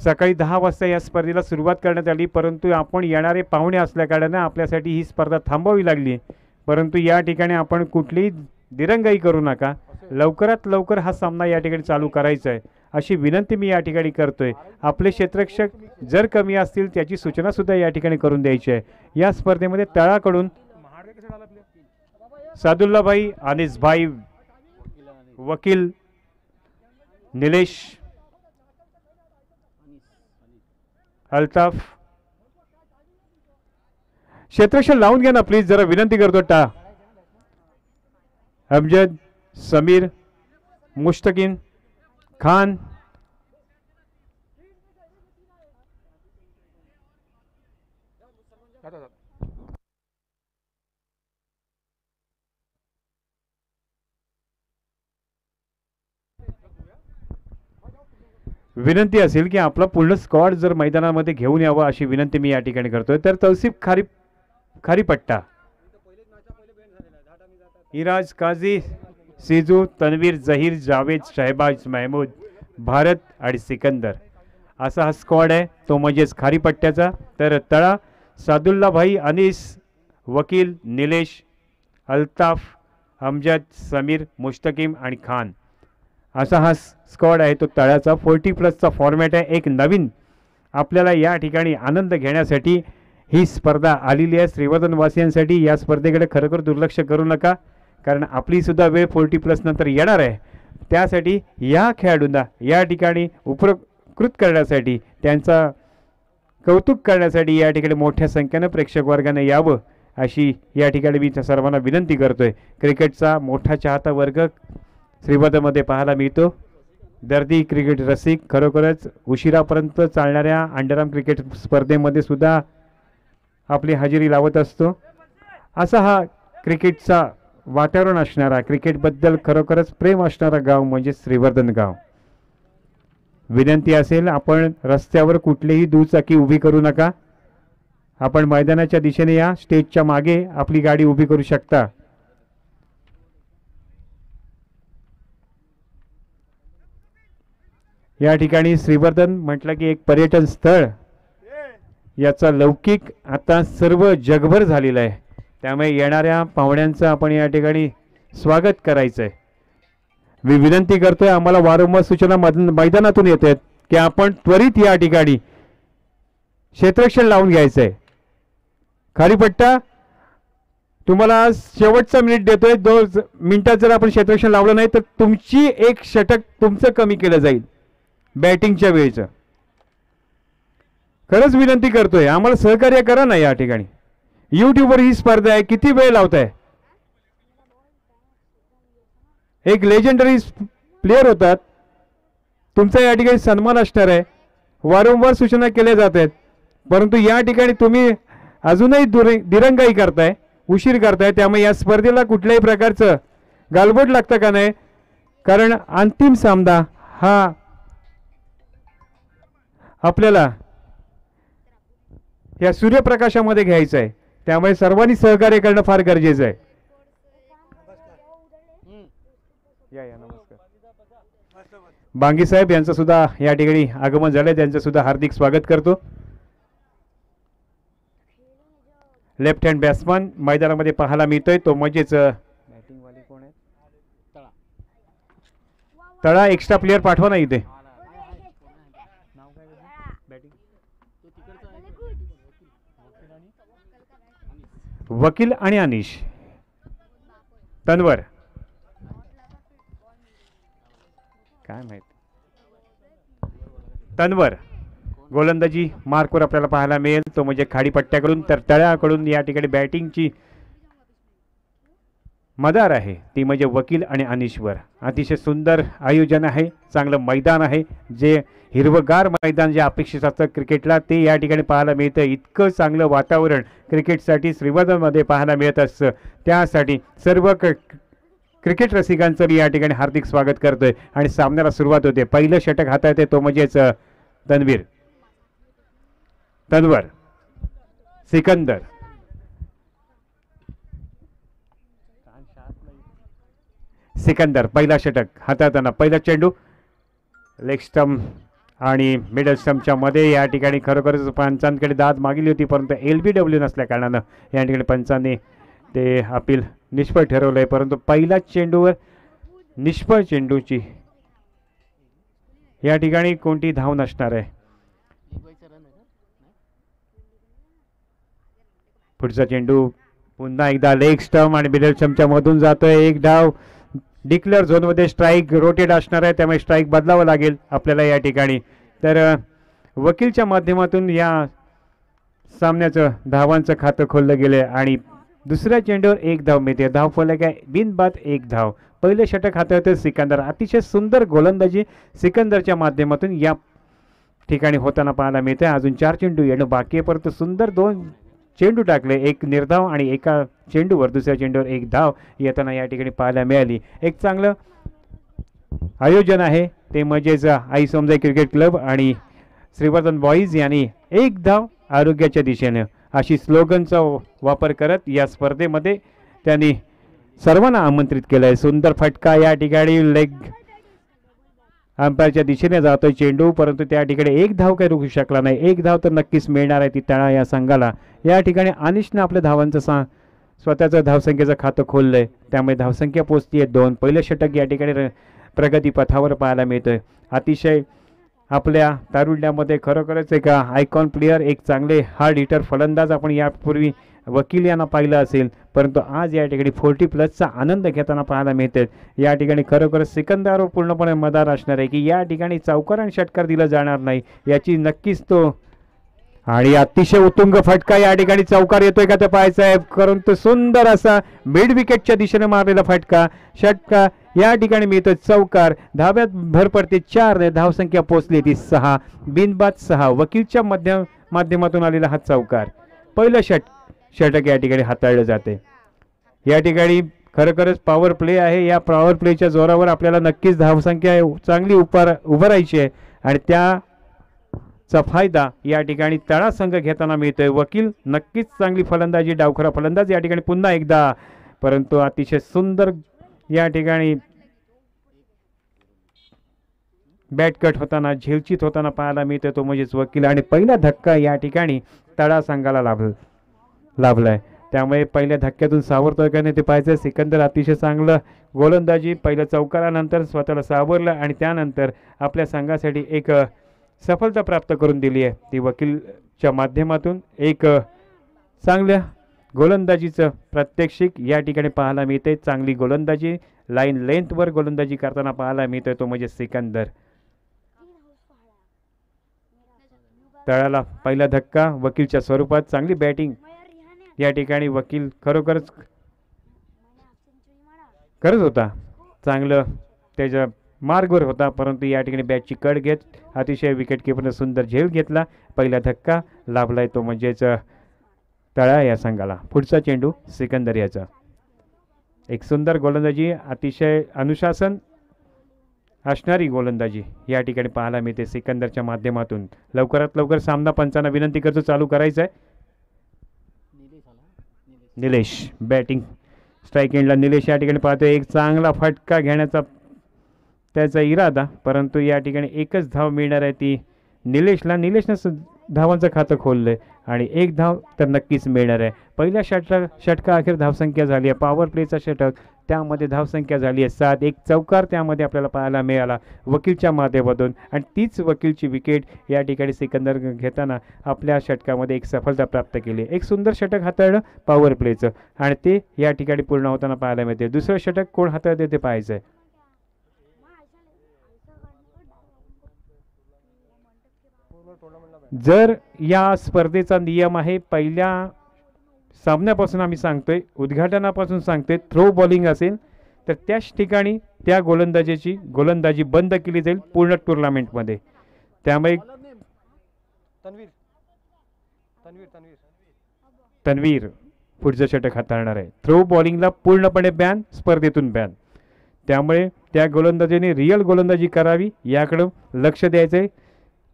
सकाळी 10 वाजता या स्पर्धेला सुरुवात करण्यात आली, परंतु आपण येणारे पाहुणे असल्याकारणाने आपल्यासाठी ही स्पर्धा थांबवावी लागली. परंतु या ठिकाणी आपण कुठलीही दिरंगाई करू नका, लवकरात लवकर हा सामना या ठिकाणी चालू करायचा आहे अशी विनंती मी या ठिकाणी करतोय. आपले क्षेत्ररक्षक जर कमी असतील त्याची सूचना सुद्धा या ठिकाणी करून द्यायची आहे. या स्पर्धेमध्ये तळाकडून सादुल्लाभाई, अनिसभाई, वकील, निलेश, अल्ताफ, क्षेत्ररक्षण लावून घ्या ना प्लीज, जरा विनंती करतो. अमजद, समीर, मुश्तकीन, खान, विनंती असेल की आपला पूर्ण स्क्वॉड जर मैदानामध्ये घेऊन यावं अशी विनंती मी या ठिकाणी करतोय. तर तौसिफ खारीपट्टा, इराज काझी, सिजू, तन्वीर, जहीर, जावेद, शहबाज, महमूद, भारत आणि सिकंदर असा हा स्क्वॉड आहे तो म्हणजेच खारीपट्ट्याचा. तर तळा सादुल्लाभाई, अनीस, वकील, निलेश, अल्ताफ, अमजद, समीर, मुश्तकीम आणि खान असा हा स्क्वॉड आहे तो तळाचा. 40+ फॉर्मॅट आहे. एक नवीन आपल्याला या ठिकाणी आनंद घेण्यासाठी ही स्पर्धा आलेली आहे. श्रीवर्धनवासियांसाठी या स्पर्धेकडे खरोखर दुर्लक्ष करू नका, कारण आपली सुद्धा वेळ 40+ नंतर येणार आहे. त्यासाठी या खेळाडूंना या ठिकाणी उपकृत करण्यासाठी, त्यांचा कौतुक करण्यासाठी या ठिकाणी मोठ्या संख्येनं प्रेक्षक वर्गाने यावं अशी या ठिकाणी मी सर्वांना विनंती करतोय. क्रिकेटचा मोठा चाहता वर्ग श्रीवर्धनमध्ये पाहायला मिळतो. दर्दी क्रिकेट रसिक खरोखरच उशिरापर्यंत चालणाऱ्या अंडरआर्म क्रिकेट स्पर्धेमध्ये सुद्धा आपली हजेरी लावत असतो. असा हा क्रिकेटचा वातावरण असणारा, क्रिकेटबद्दल खरोखरच प्रेम असणारा गाव म्हणजे श्रीवर्धन गाव. विनंती असेल आपण रस्त्यावर कुठलीही दुचाकी उभी करू नका. आपण मैदानाच्या दिशेने या, स्टेजच्या मागे आपली गाडी उभी करू शकता. या ठिकाणी श्रीवर्धन म्हटलं की एक पर्यटन स्थळ, याचा लौकिक आता सर्व जगभर झालेला आहे. त्यामुळे येणाऱ्या पाहुण्यांचं आपण या ठिकाणी स्वागत करायचं आहे. मी विनंती करतोय, आम्हाला वारंवार सूचना मैदानातून येत आहेत की आपण त्वरित या ठिकाणी क्षेत्ररक्षण लावून घ्यायचं आहे. खारीपट्टा तुम्हाला शेवटचा मिनिट देतोय. 2 मिनिटात जर आपण क्षेत्ररक्षण लावलं नाही तर तुमची एक षटक तुमचं कमी केलं जाईल बॅटिंगच्या वेळेचं. खरंच विनंती करतोय, आम्हाला सहकार्य करा ना. या ठिकाणी यूट्यूबवर ही स्पर्धा आहे, किती वेळ लावताय. एक लेजेंडरी प्लेयर होतात, तुमचा या ठिकाणी सन्मान असणार आहे. वारंवार सूचना केल्या जात आहेत, परंतु या ठिकाणी तुम्ही अजूनही दिरंगाई करताय, उशीर करताय. त्यामुळे या स्पर्धेला कुठल्याही प्रकारचं गालबोट लागतं का नाही, कारण अंतिम सामना हा आपल्याला या सूर्यप्रकाशामध्ये घ्यायचं आहे. त्यामुळे सर्वांनी सहकार्य करणं फार गरजेचं आहे. बांगी साहेब यांचं सुद्धा या ठिकाणी आगमन झालंय, त्यांचं सुद्धा हार्दिक स्वागत करतो. लेफ्ट हँड बॅट्समन मैदानामध्ये पाहायला मिळतोय तो म्हणजेच तळा. एक्स्ट्रा प्लेयर पाठवा ना इथे. वकील आणि अनिश. तन्वर काय माहित. तन्वर गोलंदाजी मार्कवर आपल्याला पाहायला मिळेल तो म्हणजे खाडीपट्ट्याकडून. तर तळ्याकडून या ठिकाणी बॅटिंगची मदार आहे ती म्हणजे वकील आणि अनिशवर. अतिशय सुंदर आयोजन आहे, चांगलं मैदान आहे, जे हिरवगार मैदान जे अपेक्षित असतं क्रिकेटला ते या ठिकाणी पाहायला मिळतं. इतकं चांगलं वातावरण क्रिकेटसाठी श्रीवर्धनमध्ये पाहायला मिळत असतं. त्यासाठी सर्व क्रिकेट रसिकांचं मी या ठिकाणी हार्दिक स्वागत करतोय. आणि सामन्याला सुरुवात होते. पहिलं षटक हातात येते तो म्हणजेच तन्वर, सिकंदर, सिकंदर पहिला षटक हाताळताना. पहिला चेंडू लेग स्टंप आणि मिडल स्टंपच्या मध्ये या ठिकाणी खरोखरच पंचांकडे दाद मागितली होती, परंतु LBW नसल्या कारणानं या ठिकाणी पंचांनी ते अपील निष्फळ ठरवलं आहे. परंतु पहिल्याच चेंडूवर निष्फळ चेंडूची या ठिकाणी कोणती धाव नसणार आहे. पुढचा चेंडू पुन्हा एकदा लेग स्टंप आणि मिडल स्टंपच्या मधून जातोय. एक धाव डिक्लेअर झोनमध्ये स्ट्राईक रोटेट असणार आहे, त्यामुळे स्ट्राईक बदलावं लागेल आपल्याला या ठिकाणी. तर वकीलच्या माध्यमातून या सामन्याचं धावांचं खातं खोललं गेलं आणि दुसऱ्या चेंडूवर एक धाव मिळते. धाव फलक आहे बिनबाद एक धाव. पहिले षटक हाताळते सिकंदर. अतिशय सुंदर गोलंदाजी सिकंदरच्या माध्यमातून या ठिकाणी होताना पाहायला मिळते. अजून 4 चेंडू येणं बाकी आहे, परंतु सुंदर 2 चेंडू टाकले, एक निर्धाव आणि एका चेंडूवर दुसऱ्या चेंडूवर एक धाव येताना या ठिकाणी पाहायला मिळाली. एक चांगलं आयोजन आहे ते म्हणजेच आई सोमजाई क्रिकेट क्लब आणि श्रीवर्धन बॉईज यांनी एक धाव आरोग्याच्या दिशेने अशी स्लोगनचा वापर करत या स्पर्धेमध्ये त्यांनी सर्वांना आमंत्रित केलं आहे. सुंदर फटका या ठिकाणी लेग अंपायरच्या दिशेने जातोय चेंडू, परंतु त्या ठिकाणी एक धाव काही रोखू शकला नाही. एक धाव तर नक्कीच मिळणार आहे ती तळा या संघाला. या ठिकाणी अनिशनं आपल्या धावांचं स्वतःचं धावसंख्येचं खातं खोललंय, त्यामुळे धावसंख्या पोचती आहे 2. पहिलं षटक या ठिकाणी प्रगती पथावर पाहायला मिळतंय. अतिशय आपल्या तारुण्यामध्ये खरोखरच एक आयकॉन प्लेयर, एक चांगले हार्ड हिटर फलंदाज आपण यापूर्वी वकील यांना पाहिलं असेल, परंतु आज या ठिकाणी 40+ आनंद घेताना पाहायला मिळते. या ठिकाणी खरोखरच सिकंदरवर पूर्णपणे मदार असणार आहे की या ठिकाणी चौकार आणि षटकार दिलं जाणार नाही याची नक्कीच तो. आणि अतिशय उत्तुंग फटका या ठिकाणी चौकार येतोय का ते पाहायचं आहे, परंतु सुंदर असा मिड विकेटच्या दिशेने मारलेला फटका षटका या ठिकाणी मिळतोय चौकार. धाव्यात भर पडते 4 ने धावसंख्या पोचली ती 6. बिनबाद 6 वकीलच्या माध्यमातून आलेला हा चौकार. पहिलं षटक या ठिकाणी हाताळलं जाते. या ठिकाणी खरोखरच पॉवर प्ले आहे. या पॉवर प्लेच्या जोरावर आपल्याला नक्कीच धावसंख्या चांगली उभं राहायची आहे आणि त्याचा फायदा या ठिकाणी तळा संघ घेताना मिळतोय. वकील नक्कीच चांगली फलंदाजी, डावखरा फलंदाज या ठिकाणी पुन्हा एकदा, परंतु अतिशय सुंदर या ठिकाणी बॅट कट होताना झेलचित होताना पाहायला मिळतोय तो म्हणजेच वकील. आणि पहिला धक्का या ठिकाणी तळा संघाला लाभलाय, त्यामुळे पहिल्या धक्क्यातून सावरतोय का नाही ते पाहायचं. सिकंदर अतिशय चांगलं गोलंदाजी, पहिल्या चौकारानंतर स्वतःला सावरलं आणि त्यानंतर आपल्या संघासाठी एक सफलता प्राप्त करून दिली आहे ती वकीलच्या माध्यमातून. एक चांगल्या गोलंदाजीचं प्रात्यक्षिक या ठिकाणी पाहायला मिळते. चांगली गोलंदाजी, लाईन लेंथवर गोलंदाजी करताना पाहायला मिळतोय तो म्हणजे सिकंदर. तळाला पहिला धक्का वकीलच्या स्वरूपात. चांगली बॅटिंग या ठिकाणी वकील खरोखरच करत होता, चांगलं त्याच्या मार्गवर होता, परंतु या ठिकाणी बॅटची कड घेत अतिशय विकेट किपरने सुंदर झेल घेतला. पहिला धक्का लाभलाय तो म्हणजेच तळा या संघाला. पुढचा चेंडू सिकंदर याचा. एक सुंदर गोलंदाजी, अतिशय अनुशासन असणारी गोलंदाजी या ठिकाणी पाहायला मिळते सिकंदरच्या माध्यमातून. लवकरात लवकर सामना पंचांना विनंती करतो चालू करायचा आहे. निलेश बॅटिंग स्ट्राईक एंडला. निलेश या ठिकाणी पाहतोय एक चांगला फटका घेण्याचा त्याचा इरादा, परंतु या ठिकाणी एकच धाव मिळणार आहे ती निलेशला. निलेशनं धावांचं खातं खोललंय आणि एक धाव तर नक्कीच मिळणार आहे. पहिल्या षटका अखेर धावसंख्या झाली आहे. पॉवर प्लेचा षटक त्यामध्ये धावसंख्या झाली आहे 7. एक चौकार त्यामध्ये आपल्याला पाहायला मिळाला वकीलच्या माध्यमातून आणि तीच वकीलची विकेट या ठिकाणी सिकंदर घेताना आपल्या षटकामध्ये एक सफलता प्राप्त केली. एक सुंदर षटक हाताळलं पॉवर प्लेचं आणि ते या ठिकाणी पूर्ण होताना पाहायला मिळते. दुसरं षटक कोण हाताळते ते पाहायचं आहे. जर या स्पर्धेचा नियम आहे, पहिल्या सामन्यापासून आम्ही सांगतोय, उद्घाटनापासून सांगतोय, थ्रो बॉलिंग असेल तर त्याच ठिकाणी त्या गोलंदाजीची गोलंदाजी बंद केली जाईल पूर्ण टुर्नामेंटमध्ये. त्यामुळे तन्वीर पुढचं षटक हाताळणार आहे. थ्रो बॉलिंगला पूर्णपणे बॅन, स्पर्धेतून बॅन. त्यामुळे त्या गोलंदाजीने रिअल गोलंदाजी करावी याकडे लक्ष द्यायचंय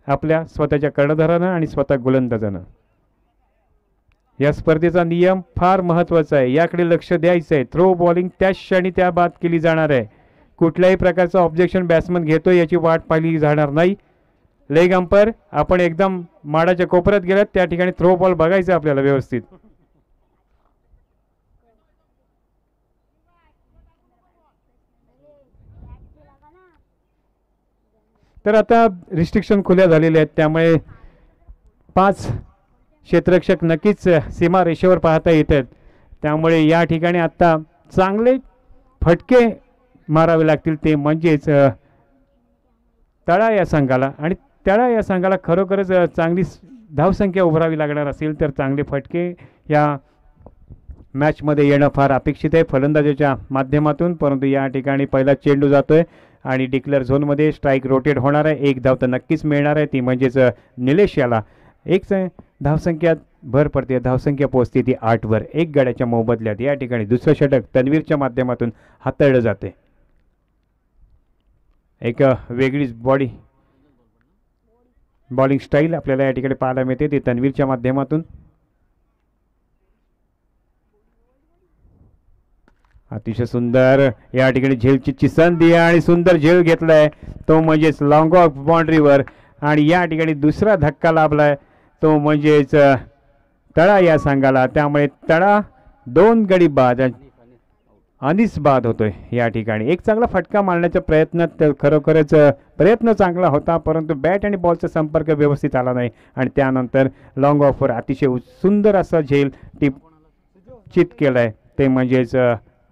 आपल्या स्वतःच्या कर्णधारानं आणि स्वतः गोलंदाजानं. या स्पर्धेचा नियम फार महत्त्वाचा आहे, याकडे लक्ष द्यायचं आहे. थ्रो बॉलिंग त्याच क्षणी त्या बाद केली जाणार आहे. कुठल्याही प्रकारचं ऑब्जेक्शन बॅट्समन घेतो याची वाट पाहिली जाणार नाही. लेग अंपायर आपण एकदम माडाच्या कोपऱ्यात गेलात त्या ठिकाणी थ्रो बॉल बघायचं आपल्याला व्यवस्थित. तर आता रिस्ट्रिक्शन खुल्या झालेले आहेत त्यामुळे 5 क्षेत्ररक्षक नक्कीच सीमा रेषेवर पाहता येतात. त्यामुळे या ठिकाणी आता चांगले फटके मारावे लागतील ते म्हणजेच तळा या संघाला. आणि तळा या संघाला खरोखरच चांगली धावसंख्या उभारावी लागणार असेल तर चांगले फटके या मॅचमध्ये येणं फार अपेक्षित आहे फलंदाजाच्या माध्यमातून. परंतु या ठिकाणी पहिला चेंडू जातोय आणि डिक्लेअर झोनमध्ये स्ट्राईक रोटेट होणार आहे. एक धाव तर नक्कीच मिळणार आहे ती म्हणजेच निलेश याला. एक धावसंख्यात भर पडते धावसंख्या पोहोचते ती 8वर 1 गड्याच्या मोबदल्यात. या ठिकाणी दुसरं षटक तन्वीरच्या माध्यमातून हाताळलं जाते. एक वेगळीच बॉलिंग स्टाईल आपल्याला या ठिकाणी पाहायला मिळते ती तन्वीरच्या माध्यमातून. अतिशय सुंदर या ठिकाणी झेलची संधी आणि सुंदर झेल घेतलाय तो म्हणजेच लॉंग ऑफ बाउंड्रीवर. आणि या ठिकाणी दुसरा धक्का लाभलाय तो म्हणजेच तळा या संघाला. त्यामुळे तळा 2 गडी बाद अनिस बाद होतोय या ठिकाणी. एक चांगला फटका मारण्याचा प्रयत्न खरोखरच प्रयत्न चांगला होता परंतु बॅट आणि बॉलचा संपर्क व्यवस्थित आला नाही आणि त्यानंतर लॉंग ऑफवर अतिशय सुंदर असा झेल चित केलाय ते म्हणजेच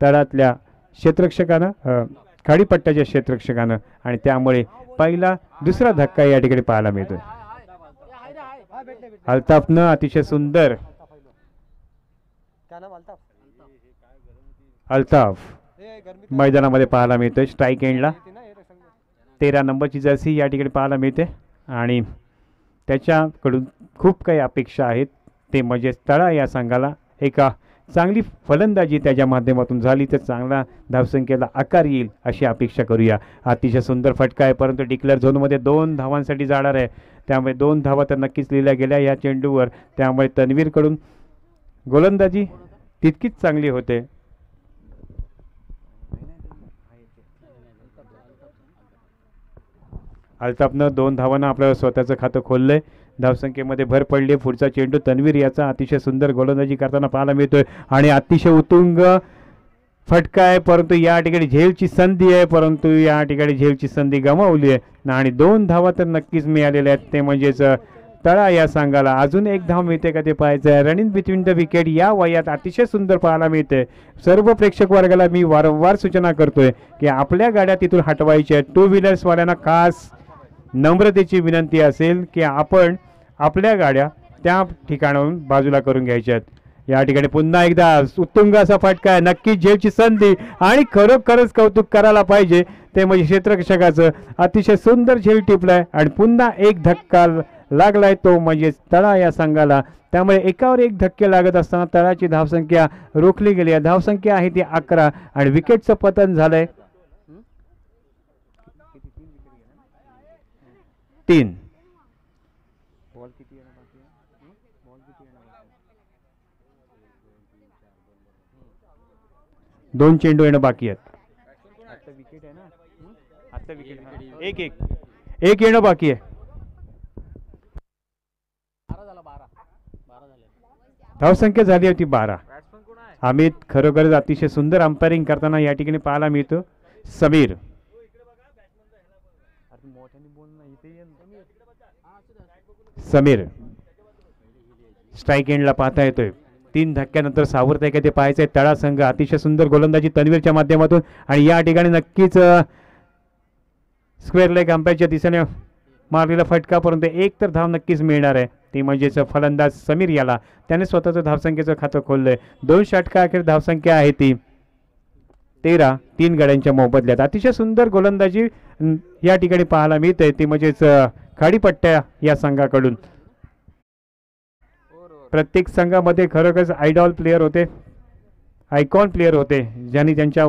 तळातल्या क्षेत्ररक्षकानं खाडीपट्ट्याच्या क्षेत्ररक्षकानं. आणि त्यामुळे पहिला दुसरा धक्का या ठिकाणी पाहायला मिळतोय. अल्ताफनं अतिशय सुंदर अल्ताफ मैदानामध्ये पाहायला मिळतोय. स्ट्राईक एंडला 13 नंबरची जर्सी या ठिकाणी पाहायला मिळते आणि त्याच्याकडून खूप काही अपेक्षा आहेत ते म्हणजे तळा या संघाला एका चांगली फलंदाजी त्याच्या माध्यमातून झाली तर चांगला धावसंख्येला आकार येईल अशी अपेक्षा करूया. अतिशय सुंदर फटका आहे परंतु डिक्लेअर झोनमध्ये 2 धावांसाठी जाणार आहे त्यामुळे 2 धावा तर नक्कीच लिहिल्या गेल्या या चेंडूवर. त्यामुळे तन्वीरकडून गोलंदाजी तितकीच चांगली होते. अल्ताफनं 2 धावांना आपलं स्वतःचं खातं खोललंय. धावसंख्येमध्ये भर पडली. पुढचा चेंडू तन्वीर याचा अतिशय सुंदर गोलंदाजी करताना पाहायला मिळतोय आणि अतिशय उत्तुंग फटका आहे परंतु या ठिकाणी झेलची संधी आहे परंतु या ठिकाणी झेलची संधी गमावली आहे आणि 2 धावा तर नक्कीच मिळालेल्या आहेत ते म्हणजेच तळा या संघाला. अजून 1 धाव मिळते का ते पाहायचं आहे. रनिंग बिटवीन द विकेट या वयात अतिशय सुंदर पाहायला मिळते. सर्व प्रेक्षक वर्गाला मी वारंवार सूचना करतोय की आपल्या गाड्या तिथून हटवायच्या आहेत. 2 व्हीलर्सवाल्यांना खास नम्रतेची विनंती असेल की आपण आपल्या गाड्या त्या ठिकाणाहून बाजूला करून घ्यायच्या आहेत. या ठिकाणी पुन्हा एकदा उत्तुंग असा फटका आहे नक्कीच झेलची संधी आणि खरोखरच कौतुक करायला पाहिजे ते म्हणजे क्षेत्ररक्षकाचं. अतिशय सुंदर झेल टिपलाय आणि पुन्हा एक धक्का लागलाय तो म्हणजे तळा या संघाला. त्यामुळे एकावर एक धक्के लागत असताना तळाची धावसंख्या रोखली गेली आहे. धावसंख्या आहे ती 11 आणि विकेटचं पतन झालंय 3. 2 चेंडू येणं बाकी आहेत. एक येणं बाकी आहे. धावसंख्या झाली होती 12. अमित खरोखरच अतिशय सुंदर अंपायरिंग करताना या ठिकाणी पाहायला मिळतो. समीर स्ट्राईक एंडला पाहता येतोय. 3 धक्क्यानंतर सावरतंय का ते पाहायचंय. तळा संघ अतिशय सुंदर गोलंदाजी तन्वीरच्या माध्यमातून आणि या ठिकाणी नक्कीच स्क्वेअर लेग अंपायरच्या दिशेने मारलेला फटका परंतु 1 तर धाव नक्कीच मिळणार आहे ती म्हणजेच फलंदाज समीर याला. त्याने स्वतःचं धावसंख्येचं खातं खोललंय. 2 षटका अखेर धावसंख्या आहे ती 13 3 गड्यांच्या मोबदल्यात. अतिशय सुंदर गोलंदाजी या ठिकाणी पाहायला मिळते ती म्हणजेच खाडीपट्ट्या या संघाकडून. प्रत्येक संघामध्ये खरोखरच आयडॉल प्लेयर होते आयकॉन प्लेयर होते ज्यांनी त्यांच्या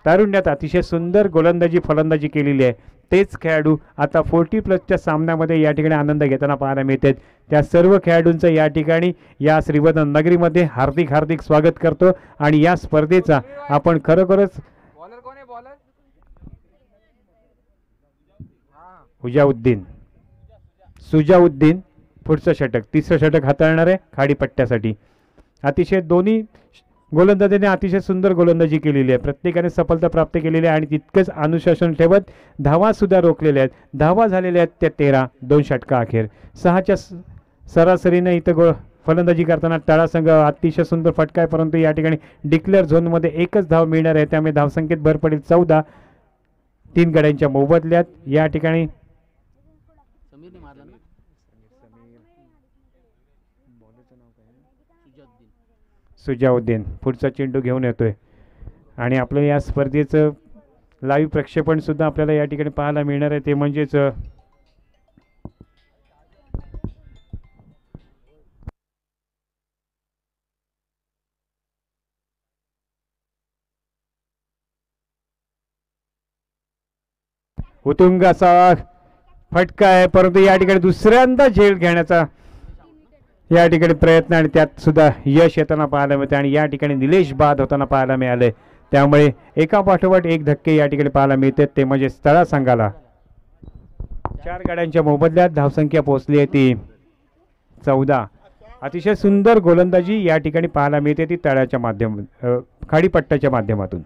तारुण्यात अतिशय सुंदर गोलंदाजी फलंदाजी केलेली आहे. तेच खेळाडू आता 40+ सामन्यामध्ये या ठिकाणी आनंद घेताना पाहायला मिळतात. त्या सर्व खेळाडूंचं या ठिकाणी या श्रीवर्धन नगरीमध्ये हार्दिक स्वागत करतो आणि या स्पर्धेचा आपण खरोखरच हुजाउद्दीन सुजाउद्दीन पुढचं षटक, तिसरं षटक हाताळणार आहे खाडीपट्ट्यासाठी. अतिशय दोन्ही गोलंदाजांनी अतिशय सुंदर गोलंदाजी केलेली आहे, प्रत्येकाने सफलता प्राप्त केलेली आहे आणि तितकंच अनुशासन ठेवत धावा सुद्धा रोखलेल्या आहेत. धावा झालेल्या आहेत त्या 13, 2 षटका अखेर 6च्या सरासरीने इथं फलंदाजी करताना तळा संघ अतिशय सुंदर फटका आहे, परंतु या ठिकाणी डिक्लेअर झोनमध्ये एकच धाव मिळणार आहे, त्यामुळे धावसंख्येत भर पडेल 14. 3 गड्यांच्या मोबदल्यात या ठिकाणी सुजाउद्दीन पुढचा चेंडू घेऊन येतोय आणि आपलं या स्पर्धेचं लाईव्ह प्रक्षेपण सुद्धा आपल्याला या ठिकाणी पाहायला मिळणार आहे, ते म्हणजेच उत्तुंग असा फटका आहे, परंतु या ठिकाणी दुसऱ्यांदा झेल घेण्याचा या ठिकाणी प्रयत्न आणि त्यात सुद्धा यश येताना पाहायला मिळते आणि या ठिकाणी निलेश बाद होताना पाहायला मिळाले. त्यामुळे एका पाठोपाठ एक धक्के या ठिकाणी पाहायला मिळते, ते म्हणजे तळा संघाला 4 गाड्यांच्या मोबदल्यात धावसंख्या पोहोचली आहे ती 14. अतिशय सुंदर गोलंदाजी या ठिकाणी पाहायला मिळते ती तळ्याच्या खाडीपट्ट्याच्या माध्यमातून.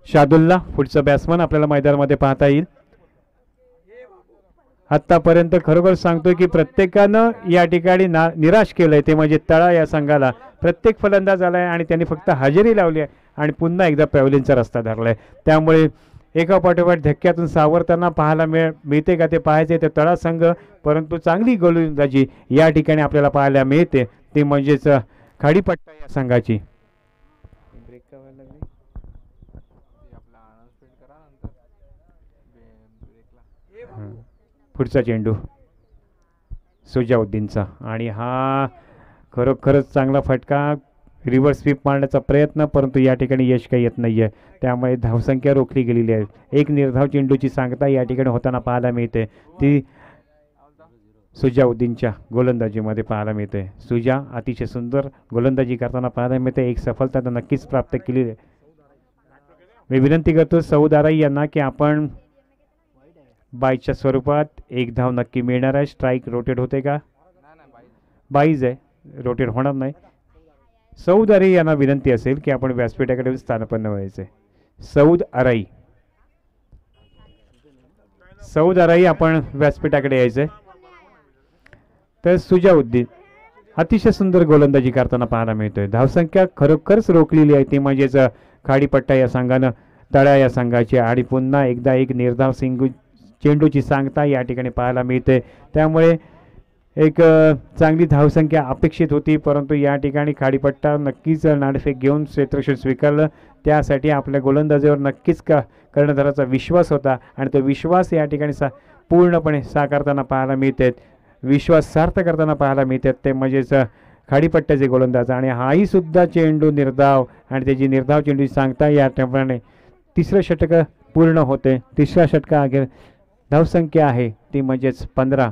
शादुल्ला पुढचा बॅट्समन आपल्याला मैदानामध्ये पाहता येईल. आतापर्यंत खरोखर सांगतोय की प्रत्येकानं या ठिकाणी निराश केलंय, ते म्हणजे तळा या संघाला. प्रत्येक फलंदाज आलाय आणि त्यांनी फक्त हजेरी लावली आहे आणि पुन्हा एकदा पॅव्हलिनचा रस्ता धरलाय. त्यामुळे एका पाठोपाठ धक्क्यातून सावरताना पाहायला मिळते का ते पाहायचे ते तळा संघ, परंतु चांगली गोलंदाजी या ठिकाणी आपल्याला पाहायला मिळते, ते म्हणजेच खाडीपट्टा या संघाची. पुढचा चेंडू सुजाउद्दीनचा आणि हा खरोखरच चांगला फटका, रिव्हर्स स्वीप मारण्याचा प्रयत्न, परंतु या ठिकाणी यश काही येत नाहीये, त्यामुळे धावसंख्या रोखली गेलेली आहे. एक निर्धाव चेंडूची सांगता या ठिकाणी होताना पाहायला मिळते, ती सुजाउद्दीनच्या गोलंदाजीमध्ये पाहायला मिळते. सुजा अतिशय सुंदर गोलंदाजी करताना पाहायला मिळते, एक सफलता तर नक्कीच प्राप्त केली आहे. मी विनंती करतो सौद आराई यांना की आपण बाईच्या स्वरूपात एक धाव नक्की मिळणार आहे. स्ट्राईक रोटेट होते का? बाईज आहे, रोटेट होणार नाही. सौद आराई यांना विनंती असेल की आपण व्यासपीठाकडे स्थानापन्न व्हायचे. सौद आराई आपण व्यासपीठाकडे यायचंय. तर सुजाउद्दीन अतिशय सुंदर गोलंदाजी करताना पाहायला मिळतोय, धावसंख्या खरोखरच रोखलेली आहे, ती म्हणजेच खाडीपट्टा या संघानं तळा या संघाची आणि पुन्हा एकदा एक निर्धाव चेंडूची सांगता या ठिकाणी पाहायला मिळते. त्यामुळे एक चांगली धावसंख्या अपेक्षित होती, परंतु या ठिकाणी खाडीपट्टा नक्कीच नाणेफेक घेऊन क्षेत्ररक्षण स्वीकारलं. त्यासाठी आपल्या गोलंदाजीवर नक्कीच कर्णधाराचा विश्वास होता आणि तो विश्वास या ठिकाणी पूर्णपणे साकारताना पाहायला मिळते, विश्वास सार्थ करताना पाहायला मिळतात, ते म्हणजेच खाडीपट्ट्याचे गोलंदाज. आणि हाही सुद्धा चेंडू निर्धाव आणि त्याची निर्धाव चेंडूची सांगता या ठिकाणी तिसरं षटक पूर्ण होते. तिसऱ्या षटका अखेर धावसंख्या आहे ती म्हणजेच 15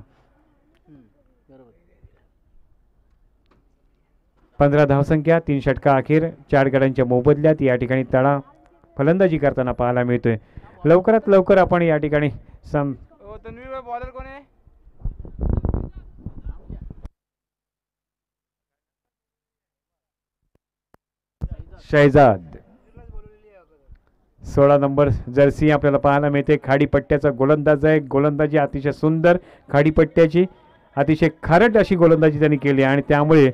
धावसंख्या, 3 षटका अखेर 4 गड्यांच्या मोबदल्यात या ठिकाणी तळा फलंदाजी करताना पाहायला मिळतोय. लवकरात लवकर आपण या ठिकाणी बॉलर कोण आहे? शहजाद 16 नंबर जर्सी आपल्याला पाहायला मिळते. खाडीपट्ट्याचा गोलंदाज आहे, गोलंदाजी अतिशय सुंदर, खाडीपट्ट्याची अतिशय खारट अशी गोलंदाजी त्यांनी केली आणि त्यामुळे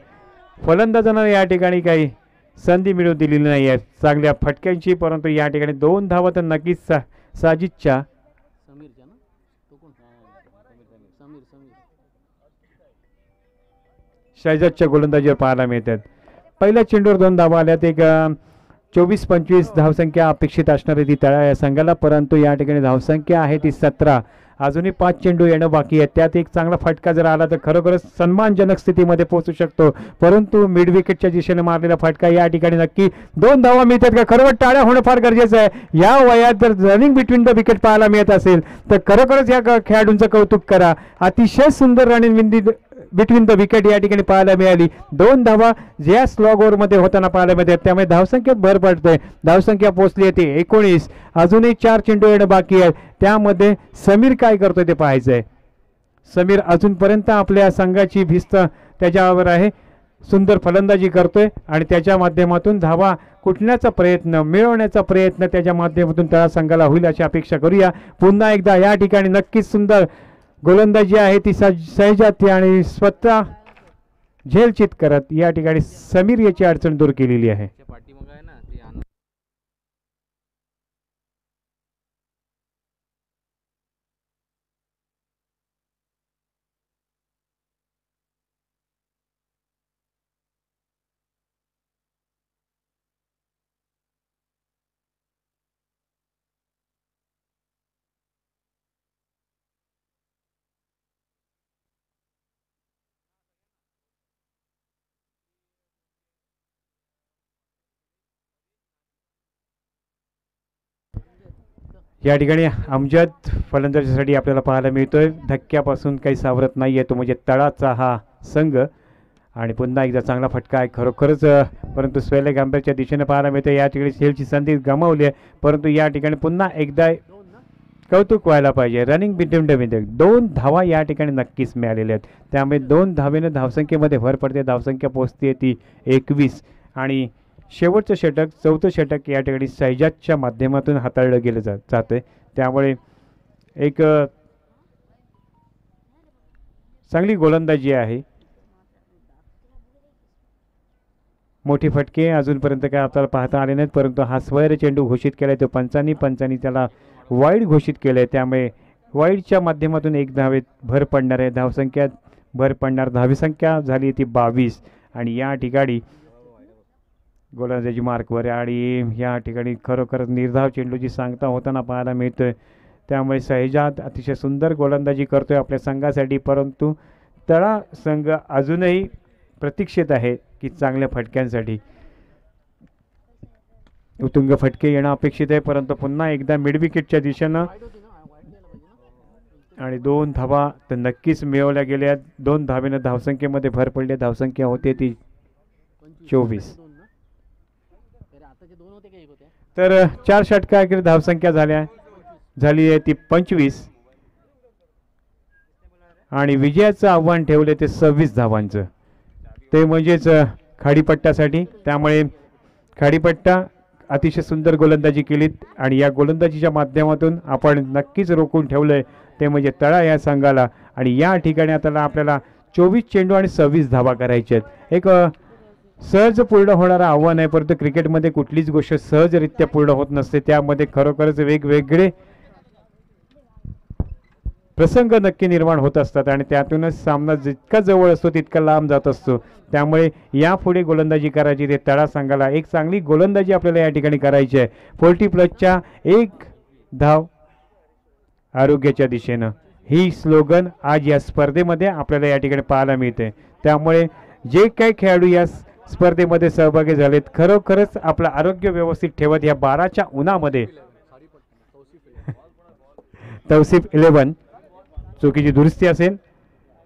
फलंदाजांना या ठिकाणी काही संधी मिळवून दिलेली नाही आहे चांगल्या फटक्यांची, परंतु या ठिकाणी 2 धावा तर नक्कीच साजिदच्या शहजादच्या गोलंदाजीवर पाहायला मिळतात. पहिल्या चेंडूवर 2 धावा आल्यात, एक 24-25 धावसंख्या अपेक्षित असणारी ती तळा या संघाला, परंतु या ठिकाणी धावसंख्या आहे ती 17. अजूनही 5 चेंडू येणं बाकी आहे, त्यात एक चांगला फटका जर आला तर खरोखरच सन्मानजनक स्थितीमध्ये पोहोचू शकतो, परंतु मिड विकेटच्या दिशेने मारलेला फटका या ठिकाणी नक्की 2 धावा मिळतात का? खरोखर टाळ्या होणं फार गरजेचं आहे. या वयात जर रनिंग बिटवीन द विकेट पाहायला मिळत असेल तर खरोखरच या खेळाडूंचं कौतुक करा. अतिशय सुंदर रनिंग बिटवीन द विकेट या ठिकाणी पाहायला मिळाली. 2 धावा ज्या स्लॉग ओव्हरमध्ये होताना पाहायला मिळतात, त्यामुळे धावसंख्येत भर पडते. धावसंख्या पोहोचली आहे 19. अजूनही 4 चेंडू येणं बाकी आहे. त्यामध्ये समीर काय करतोय ते पाहायचंय. समीर अजूनपर्यंत आपल्या संघाची भिस्त त्याच्यावर आहे. सुंदर फलंदाजी करतोय आणि त्याच्या माध्यमातून धावा कुठण्याचा प्रयत्न मिळवण्याचा प्रयत्न त्याच्या माध्यमातून तळा संघाला होईल अशी अपेक्षा करूया. पुन्हा एकदा या ठिकाणी नक्कीच सुंदर गोलंदाजी आहे ती सहजाती आणि स्वतः झेलचित करत या ठिकाणी समीर याची अडचण दूर केलेली आहे. या ठिकाणी अमजद फलंदाजीसाठी आपल्याला पाहायला मिळतोय. धक्क्यापासून काही सावरत नाहीये तो म्हणजे तळाचा हा संघ. आणि पुन्हा एकदा चांगला फटका आहे खरोखरच, परंतु स्वेले गंभीरच्या दिशेने पाहायला मिळते. या ठिकाणी खेळची संधी गमावली आहे, परंतु या ठिकाणी पुन्हा एकदा कौतुक व्हायला पाहिजे. रनिंग बिटवीन द विकेट 2 धावा या ठिकाणी नक्कीच मिळालेल्या आहेत. त्यामुळे 2 धावेने धावसंख्येमध्ये भर पडते. धावसंख्या पोहोचते ती 21. आणि शेवटचं षटक 4थं षटक या ठिकाणी सैजादच्या माध्यमातून हाताळलं गेलं जातं. त्यामुळे एक चांगली गोलंदाजी आहे. मोठी फटके अजूनपर्यंत काय आपल्याला पाहता आले नाहीत, परंतु हा स्वैर चेंडू घोषित केलाय तो पंचांनी त्याला वाईड घोषित केलंय. त्यामुळे वाईडच्या माध्यमातून 1 धावेत भर पडणार आहे. धावसंख्यात भर पडणार. धावसंख्या झाली ती 22. आणि या ठिकाणी गोलंदाजी मार्कवर आणि या ठिकाणी खरोखर निर्धाव चेंडूची सांगता होताना पाहायला मिळतोय. त्यामुळे सैजाद अतिशय सुंदर गोलंदाजी करतोय आपल्या संघासाठी, परंतु तळा संघ अजूनही प्रतीक्षेत आहे की चांगल्या फटक्यांसाठी उत्तुंग फटके येणं अपेक्षित आहे. परंतु पुन्हा एकदा मिड विकेटच्या दिशेनं आणि 2 धावा तर नक्कीच मिळवल्या गेल्या. 2 धावेनं धावसंख्येमध्ये भर पडली. धावसंख्या होते ती 24. तर 4 षटकाखेर धावसंख्या झाली आहे ती 25. आणि विजयाचं आव्हान ठेवले ते 26 धावांचं, ते म्हणजेच खाडीपट्ट्यासाठी. त्यामुळे खाडीपट्टा अतिशय सुंदर गोलंदाजी केलीत आणि या गोलंदाजीच्या माध्यमातून आपण नक्कीच रोखून ठेवलंय ते म्हणजे तळा या संघाला. आणि या ठिकाणी आता आपल्याला 24 चेंडू आणि 26 धावा करायच्या आहेत. एक सहज पूर्ण होणारं आव्हान आहे, परंतु क्रिकेटमध्ये कुठलीच गोष्ट सहजरित्या पूर्ण होत नसते. त्यामध्ये खरोखरच वेगवेगळे प्रसंग नक्की निर्माण होत असतात आणि त्यातूनच सामना जितका जवळ असतो तितका लांब जात असतो. त्यामुळे यापुढे गोलंदाजी करायची ते तळा संघाला एक चांगली गोलंदाजी आपल्याला या ठिकाणी करायची आहे. 40+ 1 धाव आरोग्याच्या दिशेनं ही स्लोगन आज या स्पर्धेमध्ये आपल्याला या ठिकाणी पाहायला मिळते. त्यामुळे जे काही खेळाडू या स्पर्धेमध्ये सहभागी झालेत खरोखरच आपलं आरोग्य व्यवस्थित ठेवत या 12च्या उन्हामध्ये तौसिफ 11 चुकीची दुरुस्ती असेल,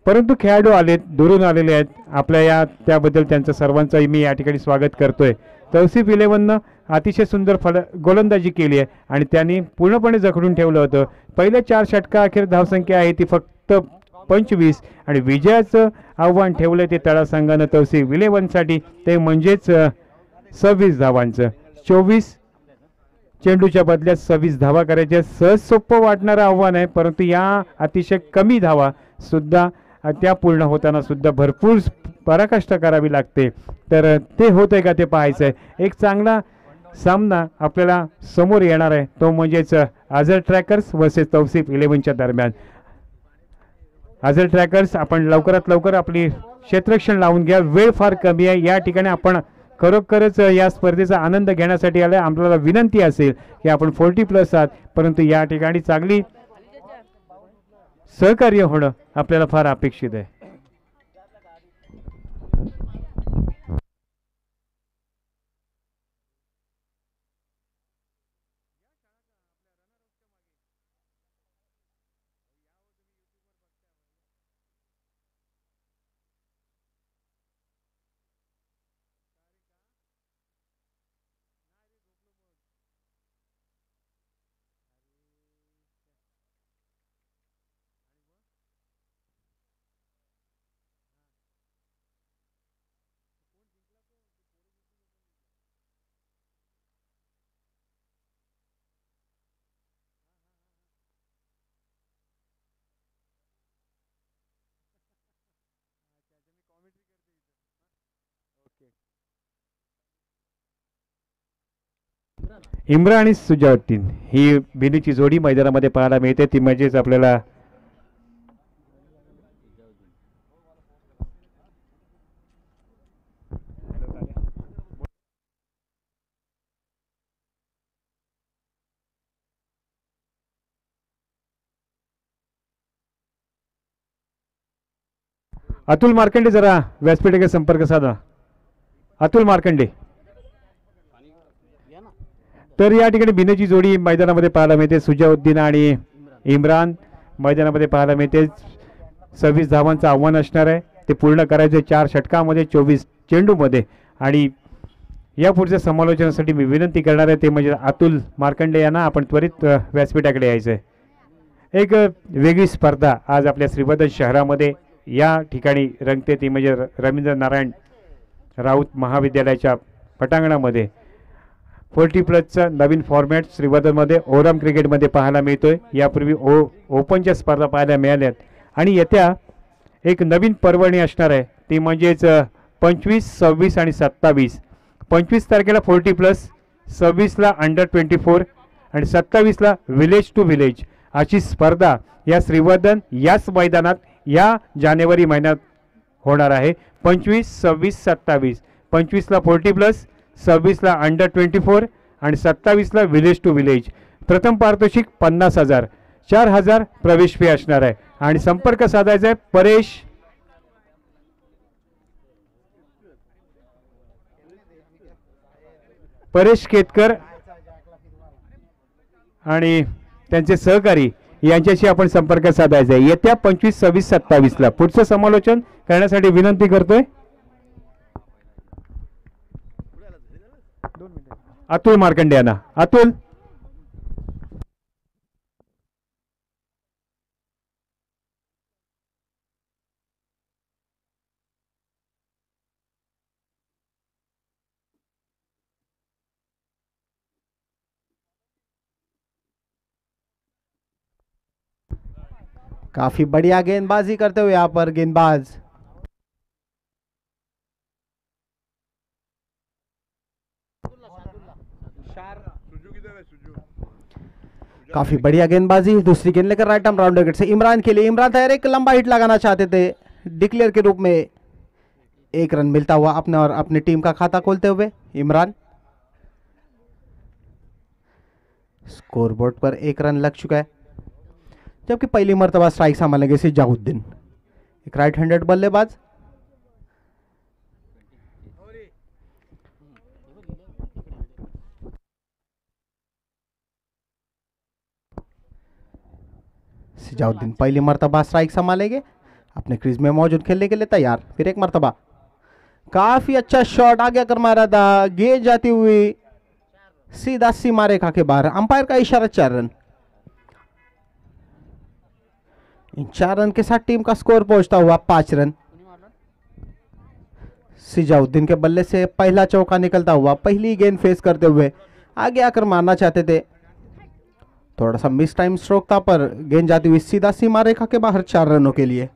परंतु खेळाडू आलेत, दुरून आलेले आहेत आपल्या त्याबद्दल त्यांचं सर्वांचं मी या ठिकाणी स्वागत करतोय. तौसिफ 11नं अतिशय सुंदर गोलंदाजी केली आहे आणि त्यांनी पूर्णपणे जखडून ठेवलं होतं. पहिल्या 4 षटकाअखेर धावसंख्या आहे ती फक्त 25 आणि विजयाचं आव्हान ठेवलं ते तळा संघानं तौसिफ 11साठी, ते म्हणजेच 26 धावांचं. 24 चेंडूच्या बदल्यात 26 धावा करायच्या. सहज सोपं वाटणारं आव्हान आहे, परंतु या अतिशय कमी धावा सुद्धा त्या पूर्ण होताना सुद्धा भरपूर पराकाष्ठा करावी लागते. तर ते होतंय का ते पाहायचं आहे. एक चांगला सामना आपल्याला समोर येणार आहे, तो म्हणजेच आझर ट्रॅकर्स वर्सेस तौसिफ 11च्या दरम्यान. आझर ट्रॅकर्स आपण लवकरात लवकर आपली क्षेत्ररक्षण लावून घ्या, वेळ फार कमी आहे. या ठिकाणी आपण खरोखरच या स्पर्धेचा आनंद घेण्यासाठी आले. आम्हाला विनंती असेल की आपण 40+ आहात, परंतु या ठिकाणी चांगली सहकार्य होणं आपल्याला फार अपेक्षित आहे. इम्रान आणि सुजाउद्दीन ही बिनीची जोडी मैदानामध्ये पाहायला मिळते, ती म्हणजेच आपल्याला अतुल मार्कंडे जरा व्यासपीठाकडे संपर्क साधा. अतुल मार्कंडे. तर या ठिकाणी बिनची जोडी मैदानामध्ये पाहायला मिळते, सुजाउद्दीन आणि इम्रान मैदानामध्ये पाहायला मिळते. 26 धावांचं आव्हान असणार आहे, ते पूर्ण करायचे 4 षटकामध्ये 24 चेंडूमध्ये. आणि या पुढच्या समालोचनासाठी मी विनंती करणार आहे ते म्हणजे अतुल मार्कंडे यांना आपण त्वरित व्यासपीठाकडे यायचं आहे. एक वेगळी स्पर्धा आज आपल्या श्रीवर्धन शहरामध्ये या ठिकाणी रंगते, ती म्हणजे रवींद्र नारायण राऊत महाविद्यालयाच्या पटांगणामध्ये 40+ नवीन फॉर्मॅट श्रीवर्धनमध्ये ओरम क्रिकेटमध्ये पाहायला मिळतोय. यापूर्वी ओपनच्या स्पर्धा पाहायला मिळाल्यात आणि येत्या एक नवीन पर्वणी असणार आहे, ती म्हणजेच 25, 26 आणि 27. 25 तारखेला 40+, 26ला अंडर-24 आणि 27ला विलेज टू विलेज अशी स्पर्धा या श्रीवर्धन याच मैदानात या जानेवारी महिन्यात होणार आहे. 25, 26, 27. 25ला 40+, 26ला अंडर-24 आणि 27ला विलेज टू विलेज. प्रथम पारितोषिक 50,000, 4,000 प्रवेश फी असणार आहे. आणि संपर्क साधायचा आहे परेश केतकर आणि त्यांचे सहकारी यांच्याशी आपण संपर्क साधायचा आहे येत्या 25, 26, 27ला. पुढचं समालोचन करण्यासाठी विनंती करतोय अतुल मार्कंडे यांना. अतुल. काफी बढ़िया गेंदबाजी करते हुए यहाँ पर गेंदबाज काफी बढ़िया गेंदबाजी. दूसरी गेंद लेकर राइट आर्म राउंड विकेट से इमरान के लिए. इमरान तैयार एक लंबा हिट लगाना चाहते थे, डिक्लेयर के रूप में 1 रन मिलता हुआ अपने और अपनी टीम का खाता खोलते हुए इमरान. स्कोरबोर्ड पर 1 रन लग चुका है, जबकि पहली मर्तबा स्ट्राइक संभालेंगे सिजाउद्दीन, एक राइट हैंडेड बल्लेबाज. सिजाउद्दीन पहली मर्तबा स्ट्राइक संभालेंगे, अपने क्रीज में मौजूद खेलने के लिए तैयार. फिर एक मर्तबा काफी अच्छा शॉट आगे कर मारा था, गेंद जाती हुई सीधा सीमा रेखा के बाहर. अंपायर का इशारा 4 रन. इन 4 रन के साथ टीम का स्कोर पहुंचता हुआ 5 रन. सिजाउद्दीन के बल्ले से पहला चौका निकलता हुआ, पहली गेंद फेस करते हुए आगे आकर मारना चाहते थे, थोड़ा सा मिस टाइम स्ट्रोक था, पर गेंद जाती हुई सीधा सीमा रेखा के बाहर 4 रनों के लिए.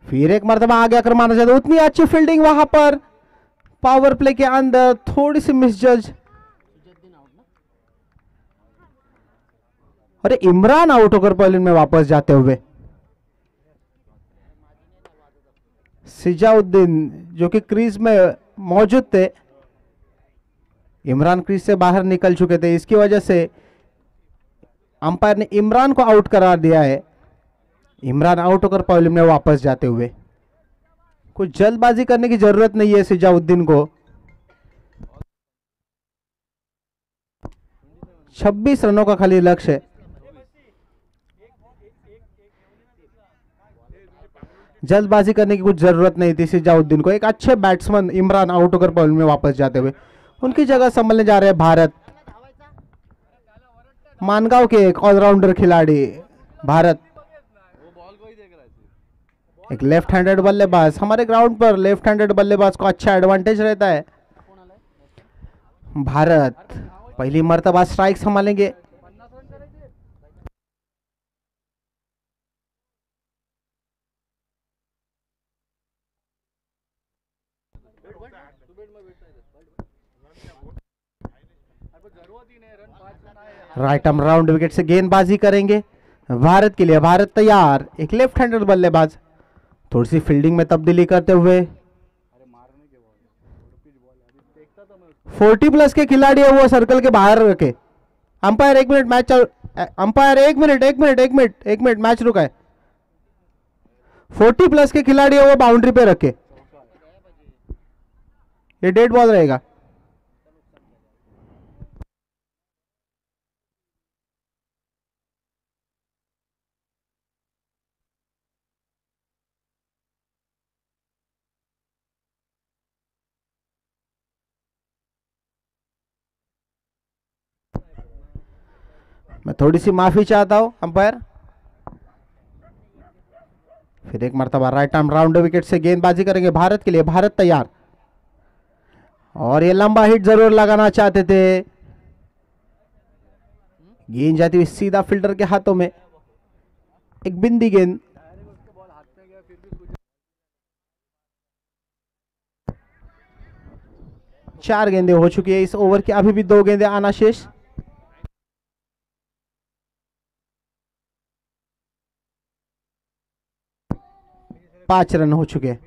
फिर एक मर्तबा आगे आकर मारना चाहते, उतनी अच्छी फील्डिंग वहां पर पावर प्ले के अंदर थोड़ी सी मिसजज. अरे इमरान आउट होकर बॉलिंग में वापस जाते हुए. सिजाउद्दीन जो कि क्रीज में मौजूद थे, इमरान क्रीज से बाहर निकल चुके थे, इसकी वजह से अंपायर ने इमरान को आउट करार दिया है. इमरान आउट होकर बॉलिंग में वापस जाते हुए. कुछ जल्दबाजी करने की जरूरत नहीं है सिजाउद्दीन को. 26 रनों का खाली लक्ष्य है. जल्दबाजी करने की कुछ जरूरत नहीं थी सिजाउद्दीन को. एक अच्छे बैट्समैन इमरान आउट होकर बॉल में वापस जाते हुए, उनकी जगह संभलने जा रहे हैं भारत. मानगांव के एक ऑलराउंडर खिलाड़ी भारत, एक लेफ्ट हैंडेड बल्लेबाज. हमारे ग्राउंड पर लेफ्ट हैंडेड बल्लेबाज को अच्छा एडवांटेज रहता है. भारत पहली मर्तबा स्ट्राइक संभालेंगे. राइट आर्म राउंड विकेट से गेंदबाजी करेंगे भारत के लिए। भारत तैयार, एक लेफ्ट हैंडर बल्लेबाज थोड़ी सी फील्डिंग में तब्दीली करते हुए 40 प्लस के खिलाड़ी है वो सर्कल के बाहर रखे। Umpire 1 minute match umpire 1 minute match रुका है। 40 प्लस के खिलाड़ी है वो बाउंड्री पे रखे, ये डेड बॉल रहेगा। मैं थोड़ी सी माफी चाहता हूं अंपायर। फिर एक मरतबा राइट आर्म राउंड विकेट से गेंदबाजी करेंगे भारत के लिए। भारत तैयार, और ये लंबा हिट जरूर लगाना चाहते थे। गेंद जाती हुई सीधा फील्डर के हाथों में, एक बिंदी गेंद। चार गेंदें हो चुकी है इस ओवर की, अभी भी 2 गेंदें आना शेष। पांच रन हो चुके हैं।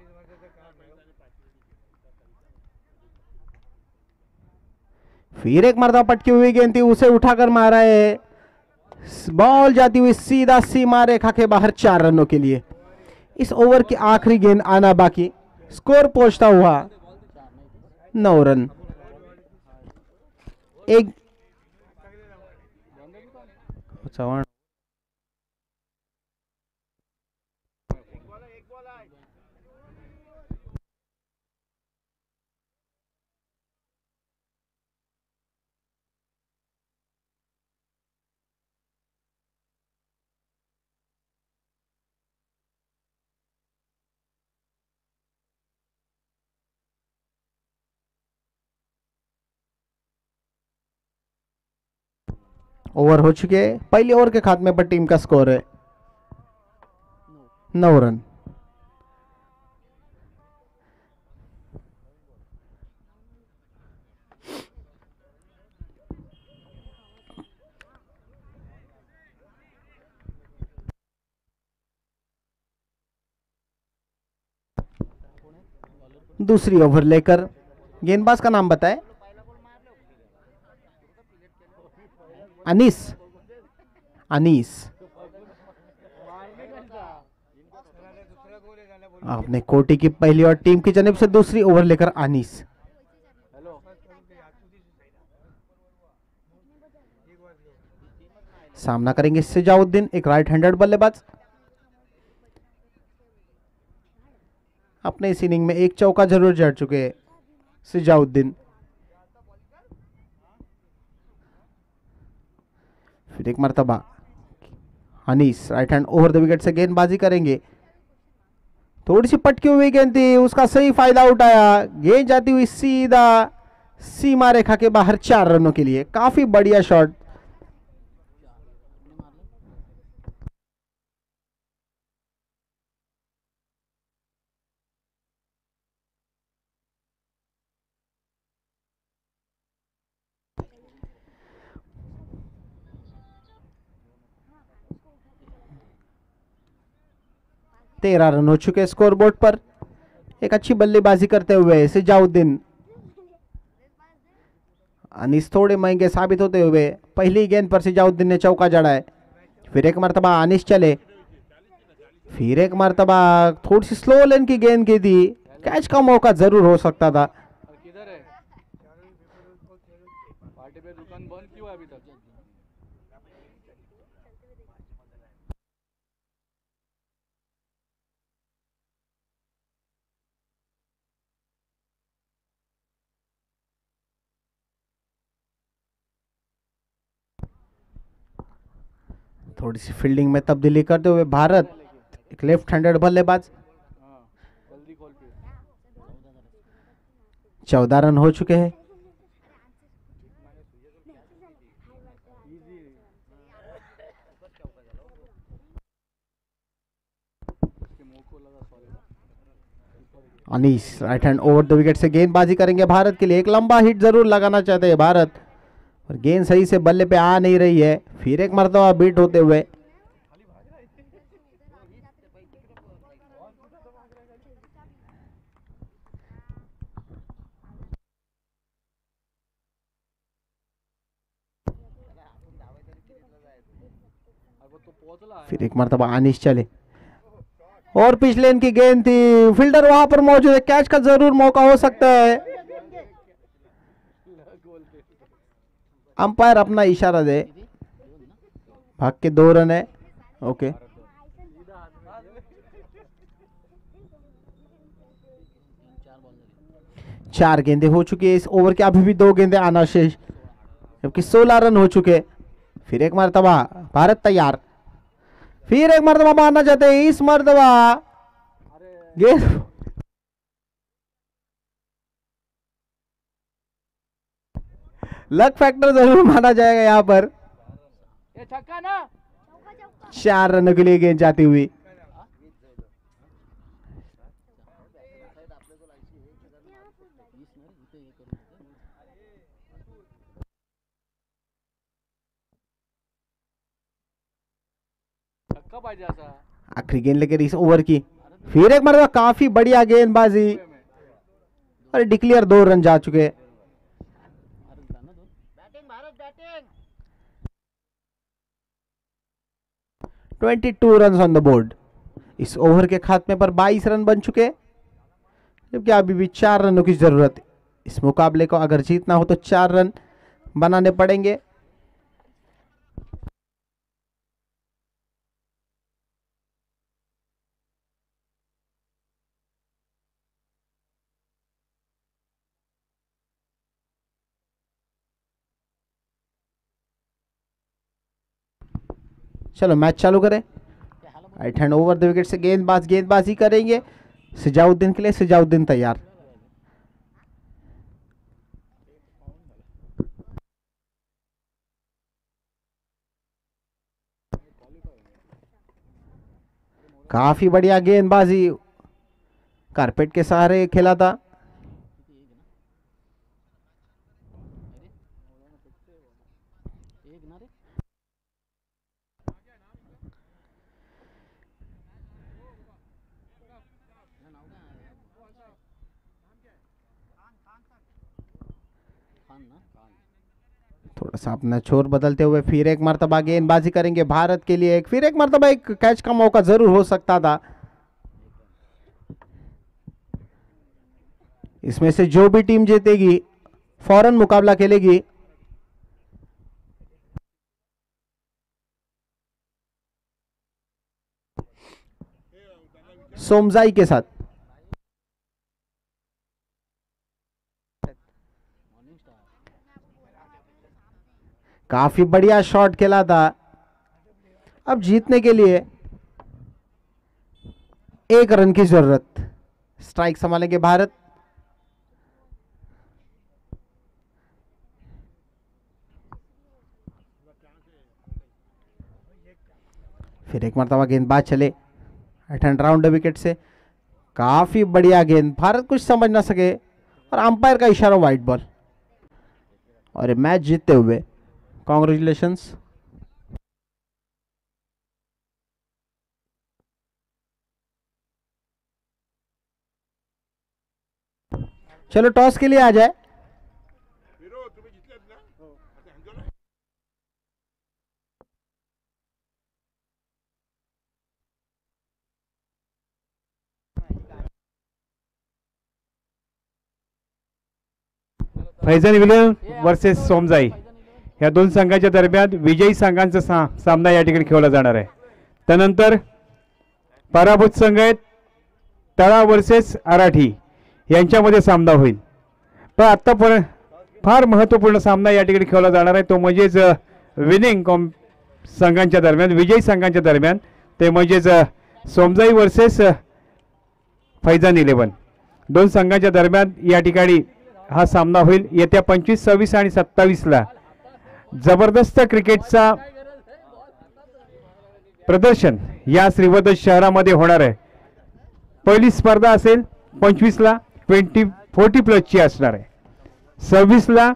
फिर एक मरतबा पटकी हुई गेंद थी, उसे उठाकर मारा है। बॉल जाती हुई सीधा सीमा रेखा के बाहर 4 रनों के लिए। इस ओवर की आखिरी गेंद आना बाकी। स्कोर पहुंचता हुआ 9 रन। एक ओवर हो चुके हैं। पहले ओवर के खात्मे पर टीम का स्कोर है 9 रन। दूसरी ओवर लेकर गेंदबाज का नाम बताए। अनीस। अनीस आपने कोटी की पहली और टीम की जानिब से दूसरी ओवर लेकर अनीस। सामना करेंगे सिजाउद्दीन, एक राइट हैंडेड बल्लेबाज। अपने इस इनिंग में एक चौका जरूर जड़ चुके हैं सिजाउद्दीन। फिर एक मरतबा Anees right hand over the wicket से गेंदबाजी करेंगे। थोड़ी सी पटकी हुई गेंद थी, उसका सही फायदा उठाया। गेंद जाती हुई सीधा सीमा रेखा के बाहर 4 रनों के लिए। काफी बढ़िया शॉट। तेरह रन हो चुके स्कोर बोर्ड पर। एक अच्छी बल्लेबाजी करते हुए सिजाउद्दीन। अनीस थोड़े महंगे साबित होते हुए पहली गेंद पर सिजाउद्दीन ने चौका जड़ा है। फिर एक मरतबा अनीस चले। फिर एक मरतबा थोड़ी सी स्लो लेन की गेंद की थी, कैच का मौका जरूर हो सकता था। थोड़ी सी फील्डिंग में तब्दीली करते हुए भारत, एक लेफ्ट हैंडेड बल्लेबाज। 14 रन हो चुके हैं। Anees right hand over the wicket से गेंदबाजी करेंगे भारत के लिए। एक लंबा हिट जरूर लगाना चाहते हैं भारत, और गेंद सही से बल्ले पे आ नहीं रही है। फिर एक मरतबा बीट होते हुए फिर एक मरतबा अनीस चले, और पिछले इनकी गेंद थी, फील्डर वहां पर मौजूद है, कैच का जरूर मौका हो सकता है। अंपायर अपना इशारा दे, भाग के 2 रन है। ओके, चार गेंदें हो चुकी है इस ओवर के, अभी भी 2 गेंदें आना शेष, जबकि 16 रन हो चुके। फिर एक मरतबा भारत तैयार, फिर एक मरतबा मारना चाहते हैं, इस मरतबा गेंद लक फैक्टर जरूर माना जाएगा यहाँ पर। 4 रनों के लिए गेंद जाती हुई। आखिरी गेंद लेकर इस ओवर की, फिर एक मरतबा काफी बढ़िया गेंदबाजी, और डिक्लेयर 2 रन जा चुके। 22 रन ऑन द बोर्ड। इस ओवर के खात्मे पर 22 रन बन चुके, जबकि अभी भी 4 रनों की जरूरत है। इस मुकाबले को अगर जीतना हो तो 4 रन बनाने पड़ेंगे। चलो मैच चालू करें। Right hand over the wicket से गेंदबाजी करेंगे सिजाउद्दीन के लिए। सिजाउद्दीन तैयार, काफी बढ़िया गेंदबाजी, कारपेट के सहारे खेला था। थोड़ा सा अपना छोर बदलते हुए फिर एक मरतबा गेंदबाजी करेंगे भारत के लिए। फिर एक मरतबा एक कैच का मौका जरूर हो सकता था। इसमें से जो भी टीम जीतेगी फौरन मुकाबला खेलेगी। सोमजाई के साथ। काफी बढ़िया शॉट खेला था। अब जीतने के लिए 1 रन की जरूरत। स्ट्राइक संभालेंगे भारत। फिर एक मरतबा गेंदबाज चले राइट हैंड राउंड विकेट से। काफी बढ़िया गेंद, भारत कुछ समझ ना सके, और अंपायर का इशारा वाइड बॉल, और ये मैच जीतते हुए कॉन्ग्रेचुलेशंस। चलो टॉस के लिए आ जाए। फैजन विलियम वर्सेस सोमजाई या 2 संघांच्या दरम्यान विजयी संघांचा सामना या ठिकाणी खेळला जाणार आहे। त्यानंतर पराभूत संघ आहेत तळा वर्सेस आराठी यांच्यामध्ये सामना होईल। पण आता फार महत्त्वपूर्ण सामना या ठिकाणी खेळला जाणार आहे, तो म्हणजेच विनिंग संघांच्या दरम्यान, विजयी संघांच्या दरम्यान, ते म्हणजेच सोमजाई वर्सेस फैजान 11। 2 संघांच्या दरम्यान या ठिकाणी हा सामना होईल। येत्या 25, 26 आणि 27 ला जबरदस्त क्रिकेटचा प्रदर्शन या श्रीवर्धन शहरामध्ये होणार आहे। पहिली स्पर्धा असेल 25ला 40+ असणार आहे, 26ला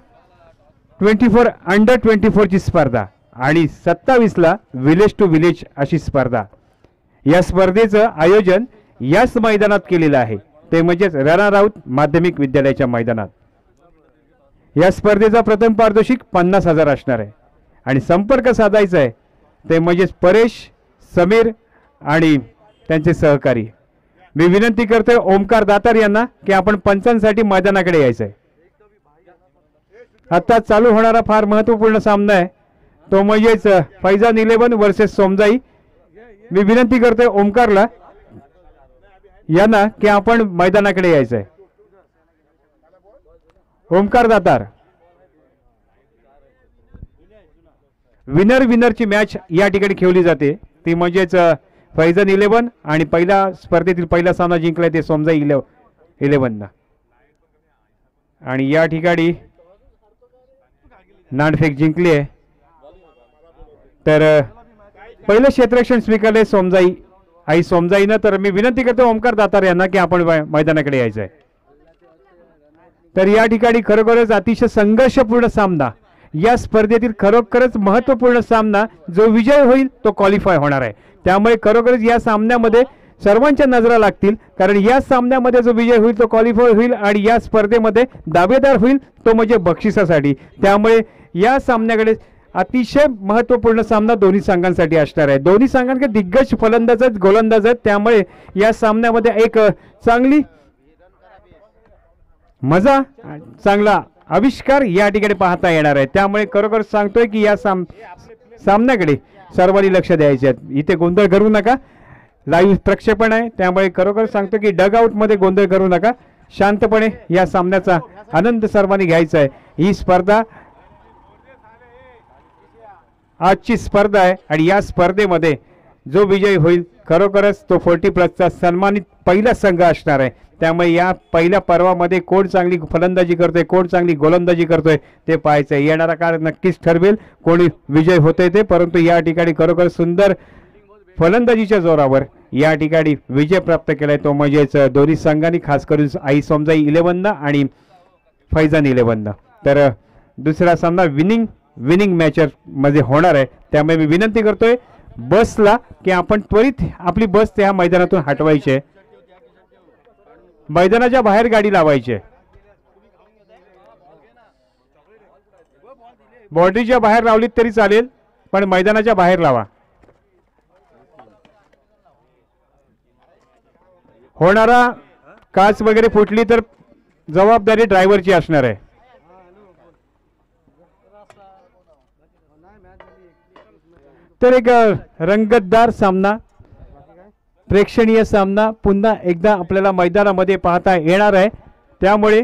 24 अंडर 24ची स्पर्धा आणि 27ला विलेज टू विलेज अशी स्पर्धा. या स्पर्धेचं आयोजन याच मैदानात केलेलं आहे, ते म्हणजेच राणा राऊत माध्यमिक विद्यालयाच्या मैदानात. या स्पर्धेचा प्रथम पारितोषिक 50,000 असणार आहे आणि संपर्क साधायचा आहे ते म्हणजेच परेश, समीर आणि त्यांचे सहकारी. मी विनंती करतोय ओमकार दातार यांना की आपण पंचांसाठी मैदानाकडे यायचं आहे. आता चालू होणारा फार महत्त्वपूर्ण सामना आहे तो म्हणजेच फैजान 11 वर्सेस सोमजाई. मी विनंती करतोय ओमकारला यांना की आपण मैदानाकडे यायचं आहे. ओमकार दातार. विनरची मॅच या ठिकाणी खेळली जाते ती म्हणजेच फैजान 11 आणि पहिल्या स्पर्धेतील पहिला सामना जिंकलाय ते सोमजाई 11 आणि या ठिकाणी नाणफेक जिंकली आहे. तर पहिलं क्षेत्ररक्षण स्वीकारले सोमजाईनं. तर मी विनंती करतो ओमकार दातार यांना की आपण मैदानाकडे यायचं आहे. तर या ठिकाणी खरोखरच अतिशय संघर्षपूर्ण सामना, या स्पर्धेतील खरोखरच महत्त्वपूर्ण सामना, जो विजय होईल तो क्वालिफाय होणार आहे. त्यामुळे खरोखरच या सामन्यामध्ये सर्वांच्या नजरा लागतील, कारण या सामन्यामध्ये जो विजय होईल तो क्वालिफाय होईल आणि या स्पर्धेमध्ये दावेदार होईल तो म्हणजे बक्षिसासाठी. त्यामुळे या सामन्याकडे अतिशय महत्त्वपूर्ण सामना दोन्ही संघांसाठी असणार आहे. दोन्ही संघांकडे दिग्गज फलंदाज आहेत, गोलंदाज आहेत. त्यामुळे या सामन्यामध्ये एक चांगली मजा, चांगला आविष्कार या ठिकाणी पाहता येणार आहे. त्यामुळे खरोखर सांगतोय की या सामन्याकडे सर्वांनी लक्ष द्यायचे आहे. इथे गोंधळ करू नका, लाईव्ह प्रक्षेपण आहे. त्यामुळे खरोखर सांगतो की डगआउटमध्ये गोंधळ करू नका, शांतपणे या सामन्याचा आनंद सर्वांनी घ्यायचा आहे. ही स्पर्धा आजची स्पर्धा आहे आणि या स्पर्धेमध्ये जो विजयी होईल खरोखरच तो 40+ सन्मानित पहिला संघ असणार आहे. त्यामुळे या पहिल्या पर्वामध्ये कोण चांगली फलंदाजी करतोय, कोण चांगली गोलंदाजी करतोय ते पाहायचं आहे. येणारा काळ नक्कीच ठरवेल कोणी विजय होतोय ते. परंतु या ठिकाणी खरोखर सुंदर फलंदाजीच्या जोरावर या ठिकाणी विजय प्राप्त केलाय तो म्हणजेच दोन्ही संघांनी, खास करून सोमजाई 11 आणि फैजान 11. तर दुसरा सामना विनिंग मॅच मध्ये होणार आहे. त्यामुळे मी विनंती करतोय बसला की आपण त्वरित आपली बस त्या मैदानातून हटवायची आहे. मैदानाच्या बाहेर गाडी लावायची आहे. बाउंड्रीच्या बाहेर लावलीत तरी चालेल, पण मैदानाच्या बाहेर लावा. होणारा काच वगैरे फुटली तर जबाबदारी ड्रायव्हरची असणार आहे. तर एक रंगतदार सामना, प्रेक्षणीय सामना पुन्हा एकदा आपल्याला मैदानामध्ये पाहता येणार आहे. त्यामुळे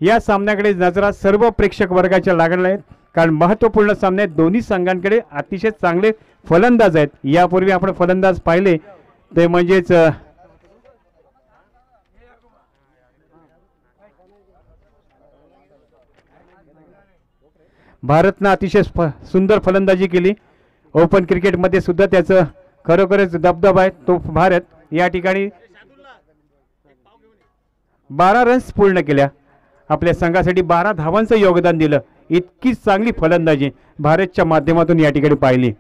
या सामन्याकडे नजरा सर्व प्रेक्षक वर्गाच्या लागणार आहेत, कारण महत्त्वपूर्ण सामन्यात दोन्ही संघांकडे अतिशय चांगले फलंदाज आहेत. यापूर्वी आपण फलंदाज पाहिले ते म्हणजेच भारतनं अतिशय सुंदर फलंदाजी केली. ओपन क्रिकेटमध्ये सुद्धा त्याचं खरोखरच दबदबा आहे. तो भारत या ठिकाणी 12 रन्स पूर्ण केल्या, आपल्या संघासाठी 12 धावांचं योगदान दिलं. इतकी चांगली फलंदाजी भारतच्या माध्यमातून या ठिकाणी पाहिली.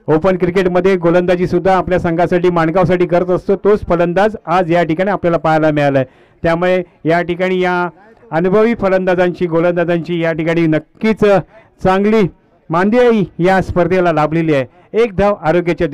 ओपन क्रिकेटमध्ये गोलंदाजी सुद्धा आपल्या संघासाठी, माणगावसाठी करत असतो तोच फलंदाज आज या ठिकाणी आपल्याला पाहायला मिळाला आहे. त्यामुळे या ठिकाणी या अनुभवी फलंदाजांची, गोलंदाजांची या ठिकाणी नक्कीच चांगली मांदियाई या स्पर्धेला लाभलेली आहे. एक धाव आरोग्याच्या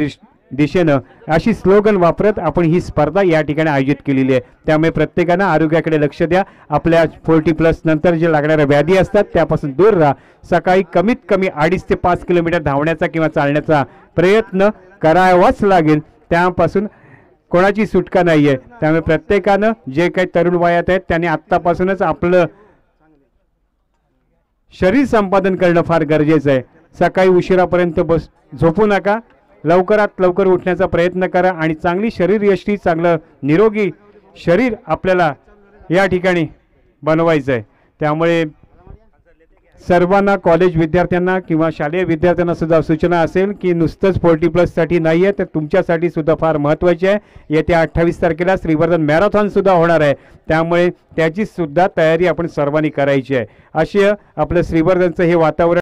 दिशेनं अशी स्लोगन वापरत आपण ही स्पर्धा या ठिकाणी आयोजित केलेली आहे. त्यामुळे प्रत्येकानं आरोग्याकडे लक्ष द्या. आपल्या 40+ नंतर जे लागणाऱ्या व्याधी असतात त्यापासून दूर राहा. सकाळी कमीत कमी 2.5 ते 5 किलोमीटर धावण्याचा किंवा चालण्याचा प्रयत्न करावाच लागेल. त्यापासून कोणाची सुटका नाही आहे. त्यामुळे प्रत्येकानं जे काही तरुण वयात आहेत त्यांनी आत्तापासूनच आपलं शरीर संपादन करणं फार गरजेचं आहे. सकाळी उशिरापर्यंत झोपू नका, लवकरात लवकर उठण्याचा प्रयत्न करा आणि चांगली शरीरयष्टी, चांगलं निरोगी शरीर आपल्याला या ठिकाणी बनवायचं आहे. त्यामुळे सर्वांना कॉलेज विद्यार्थ्यांना किंवा शालेय विद्यार्थ्यांना सुद्धा सूचना असेल की नुसतंच 40+ नाही आहे तर तुमच्यासाठी सुद्धा फार महत्त्वाचे आहे। येत्या 28 तारखेला श्रीवर्धन मॅरेथॉन सुद्धा होणार आहे, त्यामुळे त्याची सुद्धा तयारी आपण सर्वांनी करायची आहे। असे आपलं श्रीवर्धनचं हे वातावरण